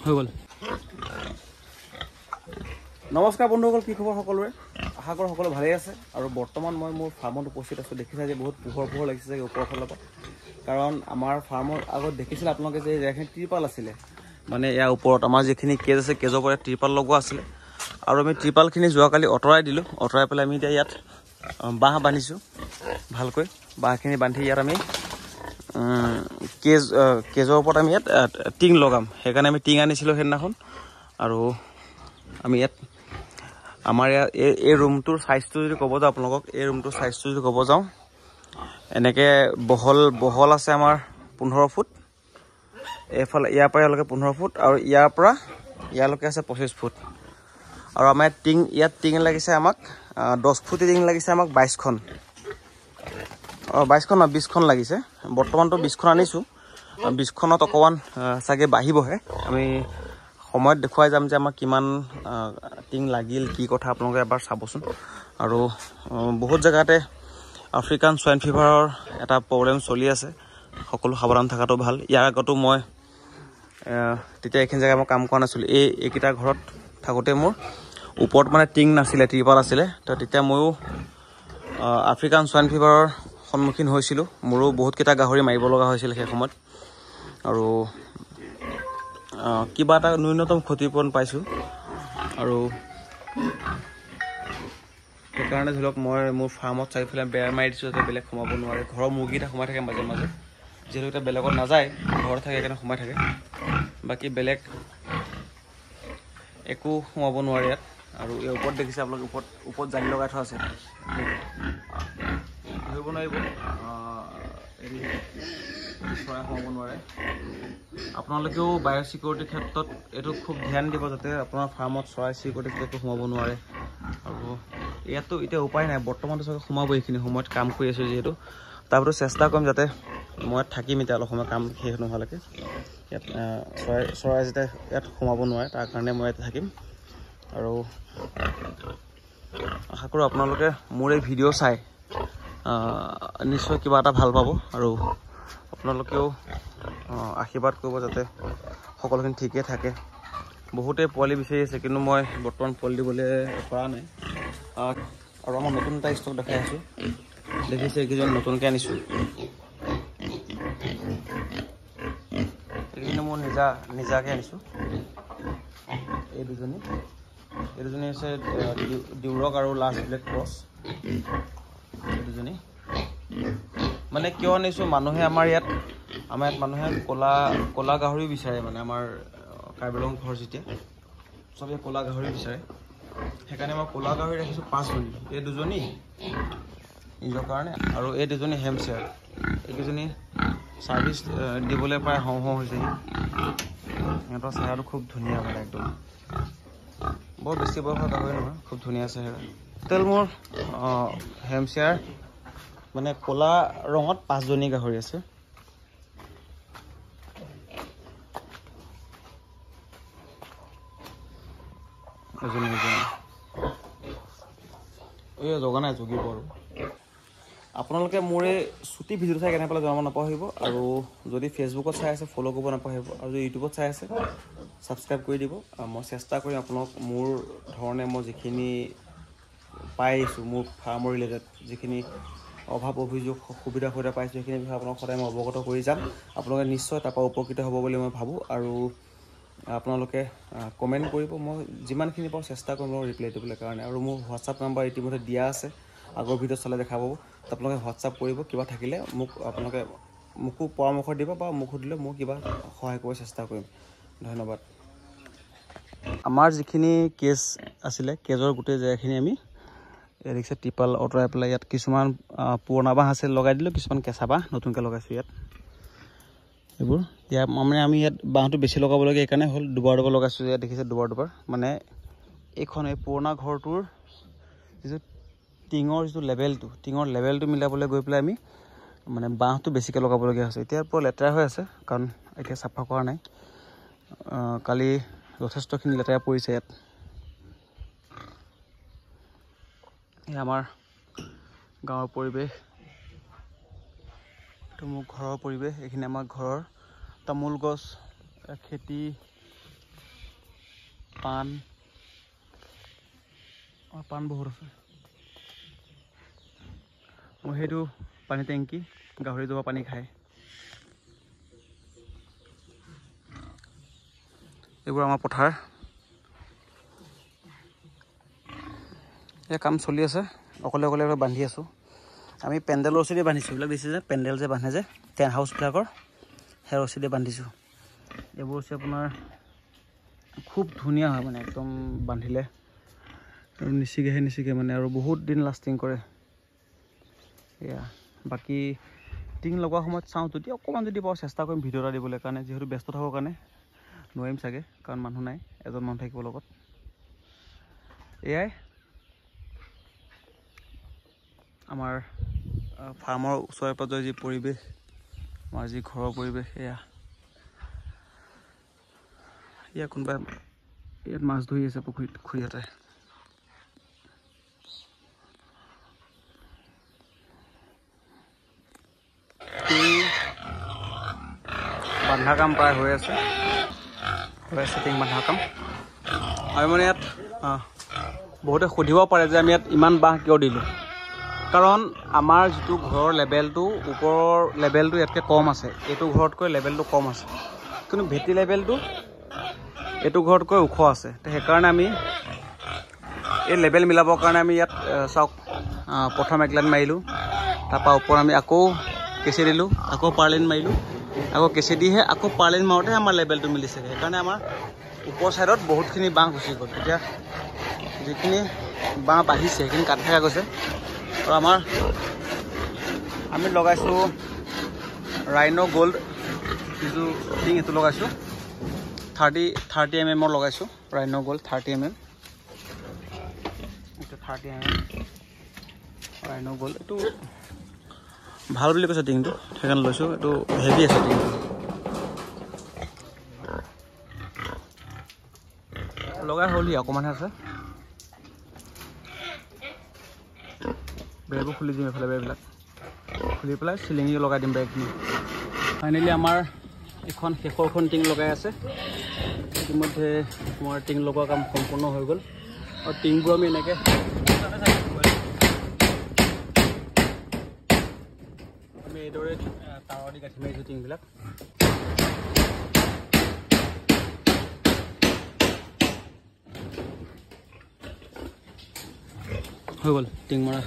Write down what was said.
হৈ গ'ল। নমস্কাৰ বন্ধুসকল, কি খবৰ সকলোৰে? আশা কৰোঁ সকলো ভালেই আছে। আৰু বৰ্তমান মই মোৰ ফাৰ্মত উপস্থিত আছোঁ। দেখিছে যে বহুত পোহৰ লাগিছে চাগে ওপৰৰ ফালৰ পৰা, কাৰণ আমাৰ ফাৰ্মৰ আগত দেখিছিলে আপোনালোকে যে যিখিনি ত্ৰিপাল আছিলে, মানে ইয়াৰ ওপৰত আমাৰ যিখিনি কেজ আছে, কেজৰ পৰা ত্ৰিপাল লগোৱা আছিলে। আৰু আমি ত্ৰিপালখিনি যোৱাকালি আঁতৰাই দিলোঁ। আঁতৰাই পেলাই আমি এতিয়া ইয়াত বাঁহ বান্ধিছোঁ ভালকৈ। বাঁহখিনি বান্ধি ইয়াত আমি কেজৰ ওপৰত আমি ইয়াত টিং লগাম। সেইকাৰণে আমি টিং আনিছিলোঁ সেইদিনাখন। আৰু আমি ইয়াত আমাৰ ইয়াত এই ৰুমটোৰ চাইজটো যদি ক'ব যাওঁ আপোনালোকক, এই ৰুমটোৰ চাইজটো যদি ক'ব যাওঁ, এনেকৈ বহল আছে আমাৰ 15 ফুট। এইফালে ইয়াৰ পৰা ইয়ালৈকে 15 ফুট, আৰু ইয়াৰ পৰা ইয়ালৈকে আছে 25 ফুট। আৰু আমাৰ ইয়াত টিং লাগিছে আমাক 10 ফুটি টিং লাগিছে আমাক 22খন। 22খন নহয়, 20খন লাগিছে। বৰ্তমানতো 20খন আনিছোঁ। 20খনত অকণমান চাগে বাঢ়িবহে। আমি সময়ত দেখুৱাই যাম যে আমাৰ কিমান টিং লাগিল, কি কথা আপোনালোকে এবাৰ চাবচোন। আৰু বহুত জেগাতে আফ্ৰিকান সোৱাইন ফিভাৰৰ এটা প্ৰব্লেম চলি আছে। সকলো সাৱধান থকাটো ভাল। ইয়াৰ আগতো মই তেতিয়া এইখিনি জেগাত মই কাম কৰা নাছিলোঁ। এইকেইটা ঘৰত থাকোঁতে মোৰ ওপৰত মানে টিং নাছিলে, ত্ৰিপাল আছিলে। তো তেতিয়া ময়ো আফ্ৰিকান সোৱাইন ফিভাৰৰ সন্মুখীন হৈছিলোঁ। মোৰো বহুতকেইটা গাহৰি মাৰিব লগা হৈছিল সেই সময়ত। আৰু কিবা এটা ন্যূনতম ক্ষতিপূৰণ পাইছোঁ। আৰু সেইকাৰণে ধৰি লওক মই মোৰ ফাৰ্মত চাৰিওফালে বেৰ মাৰি দিছোঁ যাতে বেলেগ সোমাব নোৱাৰে। ঘৰৰ মুৰ্গীটা সোমাই থাকে মাজে মাজে, যিহেতু এতিয়া বেলেগত নাযায়, ঘৰত থাকে, সেইকাৰণে সোমাই থাকে। বাকী বেলেগ একো সোমাব নোৱাৰে ইয়াত। আৰু এই ওপৰত দেখিছে আপোনালোকে, ওপৰত জালি লগাই থোৱা আছে, ধৰিব নোৱাৰিব, চৰাই সোমাব নোৱাৰে। আপোনালোকেও বায়'চিকিউৰিটিৰ ক্ষেত্ৰত এইটো খুব ধ্যান দিব, যাতে আপোনাৰ ফাৰ্মত চৰাই চিৰিকটি একো সোমাব নোৱাৰে। আৰু ইয়াততো এতিয়া উপায় নাই, বৰ্তমানতো চাগে সোমাব এইখিনি সময়ত কাম কৰি আছোঁ যিহেতু। তাৰপিছত চেষ্টা কৰিম যাতে মই থাকিম এতিয়া অলপ সময় কাম শেষ নোহোৱালৈকে। ইয়াত চৰাই যাতে ইয়াত সোমাব নোৱাৰে, তাৰ কাৰণে মই ইয়াত থাকিম। আৰু আশা কৰোঁ আপোনালোকে মোৰ এই ভিডিঅ' চাই নিশ্চয় কিবা এটা ভাল পাব। আৰু আপোনালোকেও আশীৰ্বাদ কৰিব যাতে সকলোখিনি ঠিকে থাকে। বহুতেই পোৱালি বিচাৰি আছে, কিন্তু মই বৰ্তমান পোৱালি দিবলৈ পৰা নাই। আৰু আমাৰ নতুন এটা ষ্টক দেখাই আছোঁ, দেখিছে এইকেইজন নতুনকৈ আনিছোঁ। এইখিনি মোৰ নিজাকৈ আনিছোঁ। এই দুজনী হৈছে ডিউৰক আৰু লাষ্ট ব্লেক ক্ৰছ। এই দুজনী মানে কিয় আনিছোঁ, আমাৰ ইয়াত মানুহে ক'লা গাহৰি বিচাৰে। মানে আমাৰ কাৰ্বি আংলং ঘৰ যেতিয়া চবেই ক'লা গাহৰি বিচাৰে, সেইকাৰণে মই ক'লা গাহৰি ৰাখিছোঁ 5জনী। এই দুজনী নিজৰ কাৰণে, আৰু এই দুজনী হেমশ্বেয়াৰ। এইকেইজনী ছাৰ্ভিচ দিবলৈ প্ৰায় হওঁ হৈছেহি। সিহঁতৰ চেহেৰাটো খুব ধুনীয়া, মানে একদম বৰ বেছি বয়সৰ গাহৰি নহয়, খুব ধুনীয়া চেহেৰা। টোটেল মোৰ হেমশ্বেয়াৰ মানে ক'লা ৰঙত 5জনী গাহৰি আছে। এই জগা নাই, জগিব। আৰু আপোনালোকে মোৰ এই ছুটি ভিডিঅ'টো চাই কেনে পালে জনাব নাপাহৰিব। আৰু যদি ফেচবুকত চাই আছে ফ'ল' কৰিব নাপাহৰিব। আৰু যদি ইউটিউবত চাই আছে ছাবস্ক্ৰাইব কৰি দিব। মই চেষ্টা কৰিম আপোনালোক মোৰ ধৰণে মই যিখিনি পাই আহিছোঁ, মোৰ ফাৰ্মৰ ৰিলেটেড যিখিনি অভাৱ অভিযোগ সুবিধা পাইছোঁ, সেইখিনি বিষয়ে আপোনাক সদায় মই অৱগত কৰি যাম। আপোনালোকে নিশ্চয় তাৰপৰা উপকৃত হ'ব বুলি মই ভাবোঁ। আৰু আপোনালোকে কমেণ্ট কৰিব, মই যিমানখিনি পাৰোঁ চেষ্টা কৰিম মই ৰিপ্লাই দিবলৈ কাৰণে। আৰু মোৰ হোৱাটছআপ নাম্বাৰ ইতিমধ্যে দিয়া আছে, আগৰ ভিডিঅ' চালে দেখা পাব। আপোনালোকে হোৱাটছআপ কৰিব, কিবা থাকিলে মোকো পৰামৰ্শ দিব, বা মোক সুধিলে মই কিবা সহায় কৰিব চেষ্টা কৰিম। ধন্যবাদ। আমাৰ যিখিনি কেজ আছিলে, কেজৰ গোটেই জেগাখিনি আমি দেখিছে ত্ৰিপাল আঁতৰাই পেলাই ইয়াত কিছুমান পুৰণা বাঁহ আছিল লগাই দিলোঁ, কিছুমান কেঁচা বাঁহ নতুনকৈ লগাইছোঁ ইয়াত। এইবোৰ মানে আমি ইয়াত বাঁহটো বেছি লগাবলগীয়া এইকাৰণে হ'ল, দুবাৰ লগাইছোঁ। ইয়াত দেখিছে দুবাৰ মানে এই পুৰণা ঘৰটোৰ যিটো টিঙৰ লেভেলটো মিলাবলৈ গৈ পেলাই আমি মানে বাঁহটো বেছিকৈ লগাবলগীয়া হৈছে। এতিয়া পুৰা লেতেৰা হৈ আছে, কাৰণ এতিয়া চাফা কৰা নাই। কালি যথেষ্টখিনি লেতেৰা পৰিছে ইয়াত। এই আমাৰ গাঁৱৰ পৰিৱেশ, এইটো মোৰ ঘৰৰ পৰিৱেশ। এইখিনি আমাৰ ঘৰৰ তামোল গছ, খেতি, পাণ পাণ বহুত আছে। মোৰ সেইটো পানী টেংকি, গাহৰি জোপা পানী খায়। এইবোৰ আমাৰ পথাৰ। এই কাম চলি আছে, অকলে অকলে বান্ধি আছোঁ। আমি পেণ্ডেলৰ ৰছীৰে বান্ধিছোঁ। এইবিলাক দিছে যে পেণ্ডেল যে বান্ধে যে টেণ্ট হাউচবিলাকৰ, সেই ৰছীৰে বান্ধিছোঁ। এইবোৰ ৰছী আপোনাৰ খুব ধুনীয়া হয় মানে একদম বান্ধিলে আৰু নিচিগে মানে, আৰু বহুত দিন লাষ্টিং কৰে। এয়া বাকী টিং লগোৱা সময়ত চাওঁ, যদি অকণমান যদি পাওঁ চেষ্টা কৰিম ভিডিঅ' এটা দিবলৈ কাৰণে, যিহেতু ব্যস্ত থকাৰ কাৰণে নোৱাৰিম চাগে, কাৰণ মানুহ নাই, এজন মানুহ থাকিব লগত। এয়াই আমাৰ ফাৰ্মৰ ওচৰে পাঁজৰে যি পৰিৱেশ, আমাৰ যি ঘৰৰ পৰিৱেশ, এয়া কোনোবাই ইয়াত মাছ ধৰি আছে পুখুৰীত, খুৰীহঁতে। বান্ধা কাম প্ৰায় হৈ আছে টিং বান্ধা কাম। আৰু মানে ইয়াত বহুতে সুধিব পাৰে যে আমি ইয়াত ইমান বাঁহ কিয় দিলোঁ। কাৰণ আমাৰ যিটো ঘৰৰ লেভেলটো, ওপৰৰ লেভেলটো ইয়াতকৈ কম আছে, এইটো ঘৰতকৈ লেভেলটো কম আছে, কিন্তু ভেটি লেভেলটো এইটো ঘৰতকৈ ওখ আছে। সেইকাৰণে আমি এই লেভেল মিলাবৰ কাৰণে আমি ইয়াত চাওক, প্ৰথম এক লাইন মাৰিলোঁ, তাৰপৰা ওপৰত আমি আকৌ কেঁচি দিলোঁ, আকৌ পাৰলাইন মাৰিলোঁ, আকৌ কেঁচি দিহে আকৌ পাৰলাইন মাৰোঁতে আমাৰ লেভেলটো মিলিছেগৈ। সেইকাৰণে আমাৰ ওপৰ ছাইডত বহুতখিনি বাঁহ গুচি গ'ল। এতিয়া যিখিনি বাঁহ বাঢ়িছে সেইখিনি কাটি থকা গৈছে। আৰু আমি লগাইছোঁ ৰাইন' গ'ল্ড যিটো টিং, সেইটো লগাইছোঁ 30 mm লগাইছোঁ। ৰাইন' গ'ল্ড 30 mm, এইটো 30 mm ৰাইন' গ'ল্ড। এইটো ভাল বুলি কৈছে টিংটো, সেইকাৰণে লৈছোঁ। এইটো হেভি আছে টিংটো। লগাই হ'লহি, অকণমানহে আছে। বেৰবোৰ খুলি দিম, এইফালে বেৰবিলাক খুলি পেলাই চিলিঙি লগাই দিম বেৰখিনি। ফাইনেলি আমাৰ এখন শেষৰখন টিং লগাই আছে। ইতিমধ্যে আমাৰ টিং লগোৱা কাম সম্পূৰ্ণ হৈ গ'ল। আৰু টিংবোৰ আমি এনেকৈ এইদৰে তাঁৰৰ দি গাঁঠি মাৰিছোঁ টিংবিলাক। হৈ গ'ল টিং মৰা।